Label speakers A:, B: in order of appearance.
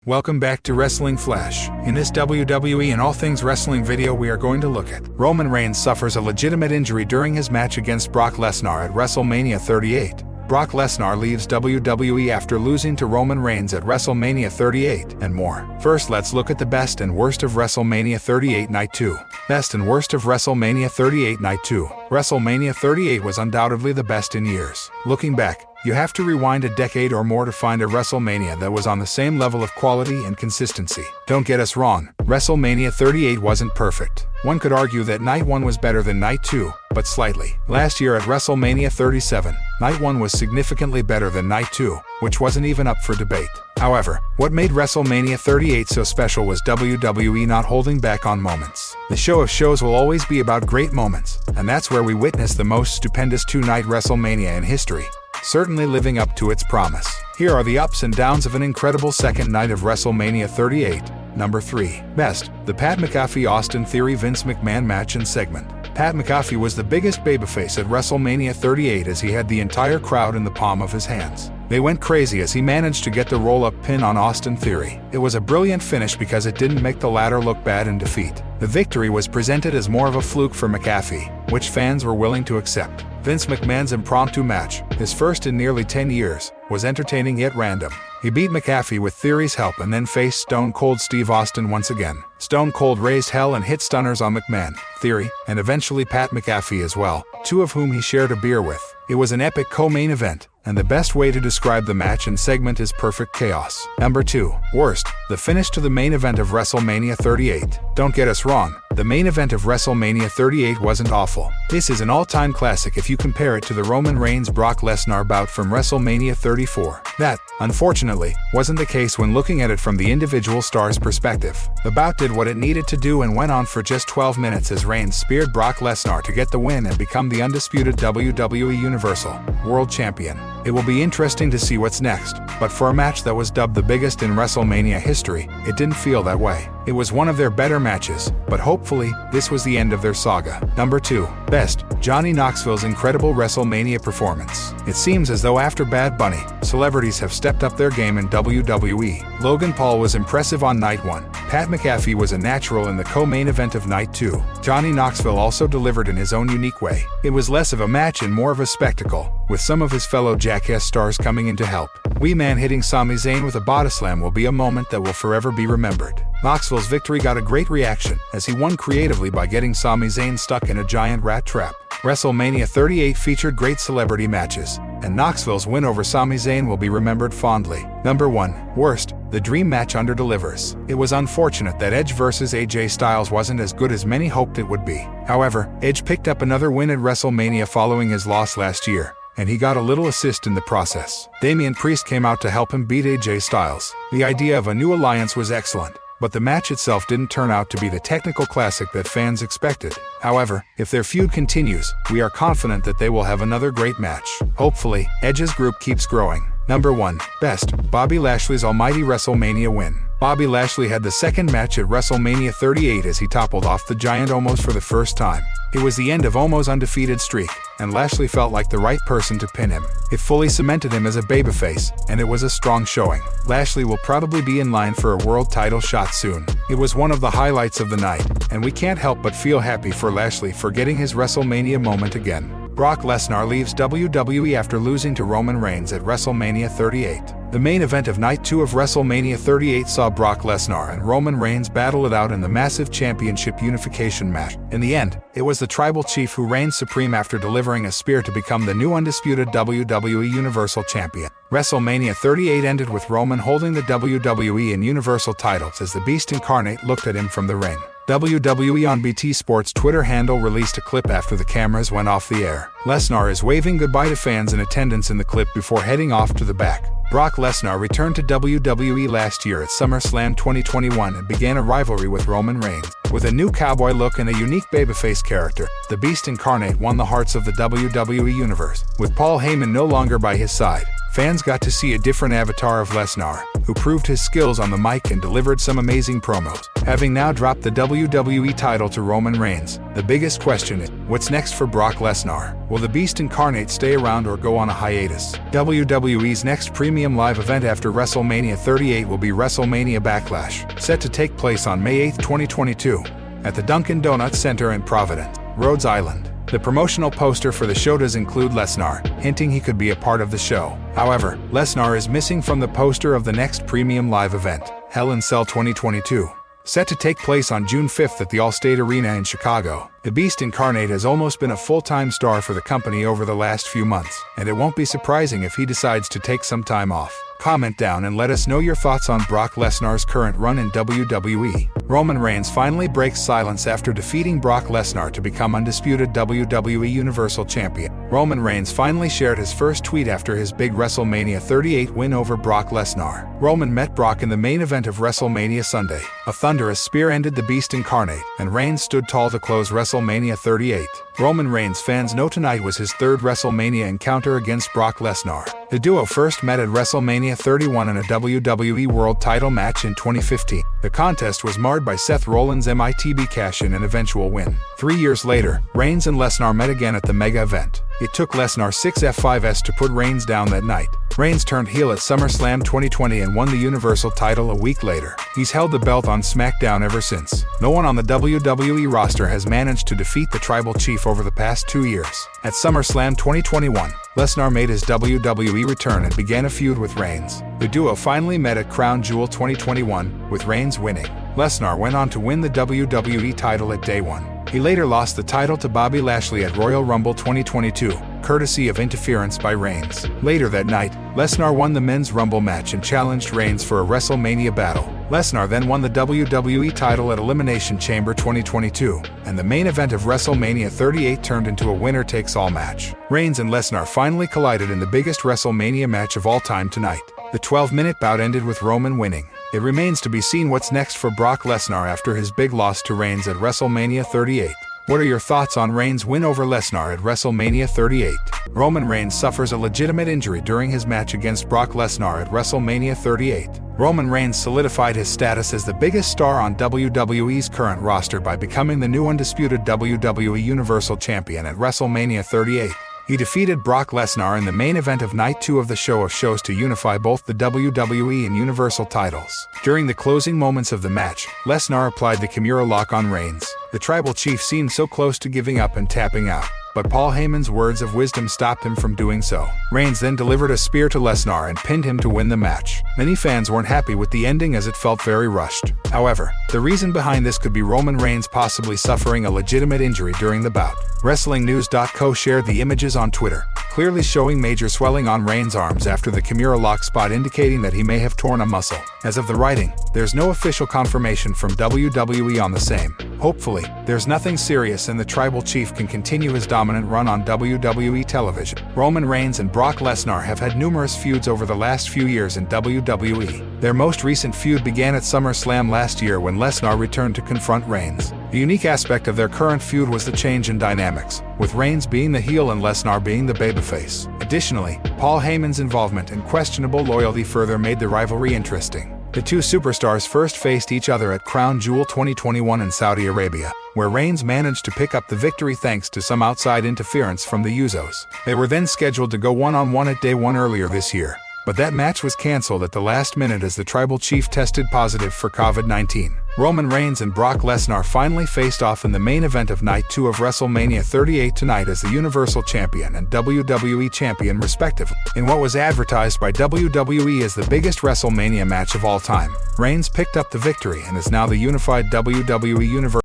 A: Welcome back to Wrestling Flash. In this WWE and all things wrestling video we are going to look at Roman Reigns suffers a legitimate injury during his match against Brock Lesnar at WrestleMania 38. Brock Lesnar leaves WWE after losing to Roman Reigns at WrestleMania 38, and more. First, let's look at the best and worst of WrestleMania 38 Night 2. Best and worst of WrestleMania 38 Night 2. WrestleMania 38 was undoubtedly the best in years. Looking back, you have to rewind a decade or more to find a WrestleMania that was on the same level of quality and consistency. Don't get us wrong, WrestleMania 38 wasn't perfect. One could argue that Night 1 was better than Night 2, but slightly. Last year at WrestleMania 37, Night 1 was significantly better than Night 2, which wasn't even up for debate. However, what made WrestleMania 38 so special was WWE not holding back on moments. The show of shows will always be about great moments, and that's where we witnessed the most stupendous two-night WrestleMania in history, certainly living up to its promise. Here are the ups and downs of an incredible second night of WrestleMania 38. Number 3. Best. The Pat McAfee-Austin Theory Vince McMahon match and segment. Pat McAfee was the biggest babyface at WrestleMania 38 as he had the entire crowd in the palm of his hands. They went crazy as he managed to get the roll-up pin on Austin Theory. It was a brilliant finish because it didn't make the latter look bad in defeat. The victory was presented as more of a fluke for McAfee, which fans were willing to accept. Vince McMahon's impromptu match, his first in nearly 10 years, was entertaining yet random. He beat McAfee with Theory's help and then faced Stone Cold Steve Austin once again. Stone Cold raised hell and hit stunners on McMahon, Theory, and eventually Pat McAfee as well, two of whom he shared a beer with. It was an epic co-main event, and the best way to describe the match and segment is perfect chaos. Number 2. Worst. The finish to the main event of WrestleMania 38. Don't get us wrong, the main event of WrestleMania 38 wasn't awful. This is an all-time classic if you compare it to the Roman Reigns-Brock Lesnar bout from WrestleMania 34. That, unfortunately, wasn't the case when looking at it from the individual star's perspective. The bout did what it needed to do and went on for just 12 minutes as Reigns speared Brock Lesnar to get the win and become the undisputed WWE Universal World Champion. It will be interesting to see what's next, but for a match that was dubbed the biggest in WrestleMania history, it didn't feel that way. It was one of their better matches, but hopefully, this was the end of their saga. Number 2. Best. Johnny Knoxville's incredible WrestleMania performance. It seems as though after Bad Bunny, celebrities have stepped up their game in WWE. Logan Paul was impressive on Night 1. Pat McAfee was a natural in the co-main event of Night 2. Johnny Knoxville also delivered in his own unique way. It was less of a match and more of a spectacle, with some of his fellow Jackass stars coming in to help. Wee Man hitting Sami Zayn with a body slam will be a moment that will forever be remembered. Knoxville's victory got a great reaction, as he won creatively by getting Sami Zayn stuck in a giant rat trap. WrestleMania 38 featured great celebrity matches, and Knoxville's win over Sami Zayn will be remembered fondly. Number 1. Worst. The Dream Match under-delivers. It was unfortunate that Edge vs AJ Styles wasn't as good as many hoped it would be. However, Edge picked up another win at WrestleMania following his loss last year, and he got a little assist in the process. Damian Priest came out to help him beat AJ Styles. The idea of a new alliance was excellent, but the match itself didn't turn out to be the technical classic that fans expected. However, if their feud continues, we are confident that they will have another great match. Hopefully, Edge's group keeps growing. Number 1. Best. Bobby Lashley's almighty WrestleMania win. Bobby Lashley had the second match at WrestleMania 38 as he toppled off the Giant Omos for the first time. It was the end of Omos' undefeated streak, and Lashley felt like the right person to pin him. It fully cemented him as a babyface, and it was a strong showing. Lashley will probably be in line for a world title shot soon. It was one of the highlights of the night, and we can't help but feel happy for Lashley for getting his WrestleMania moment again. Brock Lesnar leaves WWE after losing to Roman Reigns at WrestleMania 38. The main event of Night 2 of WrestleMania 38 saw Brock Lesnar and Roman Reigns battle it out in the massive championship unification match. In the end, it was the Tribal Chief who reigned supreme after delivering a spear to become the new undisputed WWE Universal Champion. WrestleMania 38 ended with Roman holding the WWE and Universal titles as the Beast Incarnate looked at him from the ring. WWE on BT Sports' Twitter handle released a clip after the cameras went off the air. Lesnar is waving goodbye to fans in attendance in the clip before heading off to the back. Brock Lesnar returned to WWE last year at SummerSlam 2021 and began a rivalry with Roman Reigns. With a new cowboy look and a unique babyface character, the Beast Incarnate won the hearts of the WWE Universe. With Paul Heyman no longer by his side, fans got to see a different avatar of Lesnar, who proved his skills on the mic and delivered some amazing promos. Having now dropped the WWE title to Roman Reigns, the biggest question is, what's next for Brock Lesnar? Will the Beast Incarnate stay around or go on a hiatus? WWE's next premium live event after WrestleMania 38 will be WrestleMania Backlash, set to take place on May 8, 2022, at the Dunkin' Donuts Center in Providence, Rhode Island. The promotional poster for the show does include Lesnar, hinting he could be a part of the show. However, Lesnar is missing from the poster of the next premium live event, Hell in Cell 2022. Set to take place on June 5th at the Allstate Arena in Chicago. The Beast Incarnate has almost been a full-time star for the company over the last few months, and it won't be surprising if he decides to take some time off. Comment down and let us know your thoughts on Brock Lesnar's current run in WWE. Roman Reigns finally breaks silence after defeating Brock Lesnar to become undisputed WWE Universal Champion. Roman Reigns finally shared his first tweet after his big WrestleMania 38 win over Brock Lesnar. Roman met Brock in the main event of WrestleMania Sunday. A thunderous spear ended the Beast Incarnate, and Reigns stood tall to close WrestleMania 38. Roman Reigns fans know tonight was his third WrestleMania encounter against Brock Lesnar. The duo first met at WrestleMania 31 in a WWE World Title match in 2015. The contest was marred by Seth Rollins' MITB cash-in and eventual win. 3 years later, Reigns and Lesnar met again at the mega event. It took Lesnar 6 F5s to put Reigns down that night. Reigns turned heel at SummerSlam 2020 and won the Universal title a week later. He's held the belt on SmackDown ever since. No one on the WWE roster has managed to defeat the Tribal Chief over the past 2 years. At SummerSlam 2021, Lesnar made his WWE return and began a feud with Reigns. The duo finally met at Crown Jewel 2021, with Reigns winning. Lesnar went on to win the WWE title at Day 1. He later lost the title to Bobby Lashley at Royal Rumble 2022, courtesy of interference by Reigns. Later that night, Lesnar won the Men's Rumble match and challenged Reigns for a WrestleMania battle. Lesnar then won the WWE title at Elimination Chamber 2022, and the main event of WrestleMania 38 turned into a winner-takes-all match. Reigns and Lesnar finally collided in the biggest WrestleMania match of all time tonight. The 12-minute bout ended with Roman winning. It remains to be seen what's next for Brock Lesnar after his big loss to Reigns at WrestleMania 38. What are your thoughts on Reigns' win over Lesnar at WrestleMania 38? Roman Reigns suffers a legitimate injury during his match against Brock Lesnar at WrestleMania 38. Roman Reigns solidified his status as the biggest star on WWE's current roster by becoming the new undisputed WWE Universal Champion at WrestleMania 38. He defeated Brock Lesnar in the main event of Night 2 of the show of shows to unify both the WWE and Universal titles. During the closing moments of the match, Lesnar applied the Kimura lock on Reigns. The Tribal Chief seemed so close to giving up and tapping out, but Paul Heyman's words of wisdom stopped him from doing so. Reigns then delivered a spear to Lesnar and pinned him to win the match. Many fans weren't happy with the ending as it felt very rushed. However, the reason behind this could be Roman Reigns possibly suffering a legitimate injury during the bout. WrestlingNews.co shared the images on Twitter, clearly showing major swelling on Reigns' arms after the Kimura lock spot, indicating that he may have torn a muscle. As of the writing, there's no official confirmation from WWE on the same. Hopefully, there's nothing serious and the Tribal Chief can continue his dominant run on WWE television. Roman Reigns and Brock Lesnar have had numerous feuds over the last few years in WWE. Their most recent feud began at SummerSlam last year when Lesnar returned to confront Reigns. The unique aspect of their current feud was the change in dynamics, with Reigns being the heel and Lesnar being the babyface. Additionally, Paul Heyman's involvement and questionable loyalty further made the rivalry interesting. The two superstars first faced each other at Crown Jewel 2021 in Saudi Arabia, where Reigns managed to pick up the victory thanks to some outside interference from the Usos. They were then scheduled to go one-on-one at Day 1 earlier this year, but that match was cancelled at the last minute as the Tribal Chief tested positive for COVID-19. Roman Reigns and Brock Lesnar finally faced off in the main event of Night 2 of WrestleMania 38 tonight as the Universal Champion and WWE Champion respectively, in what was advertised by WWE as the biggest WrestleMania match of all time. Reigns picked up the victory and is now the unified WWE Universal